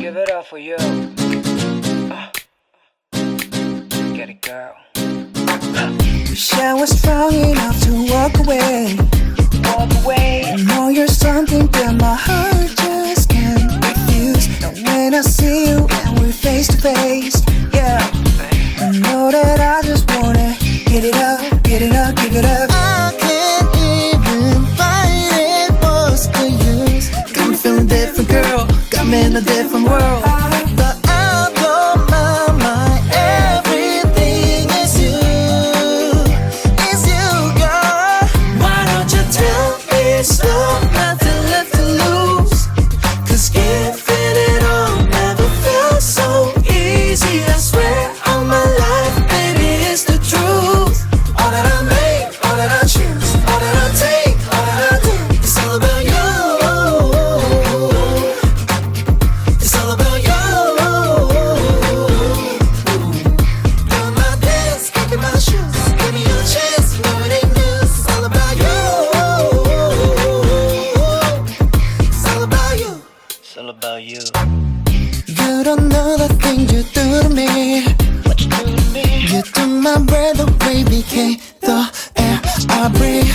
Give it up for you. Get it, girl. Wish I was strong enough to walk away. Walk away. I know you're something that my heart just can't refuse. And when I see you and we're face to face, yeah, I know that I just wanna get it up, get it up, give it up. I can't even fight it, what's the use? Got me feeling different, girl, got me in a different world. But out of my mind, everything is you, girl. Why don't you tell me it's love, nothing left to lose? 'Cause giving it all never felt so easy. I swear on my life, baby, it's the truth. All that I make, all that I choose, all that I take, all that I do, it's all about you. It's all about you. You're my dance, kicking my shoes, give me your chance, know it ain't news. It's all about you. It's all about you. It's all about you. You don't know the things you do to me. What you do to me? You took my breath away, became the air I breathe.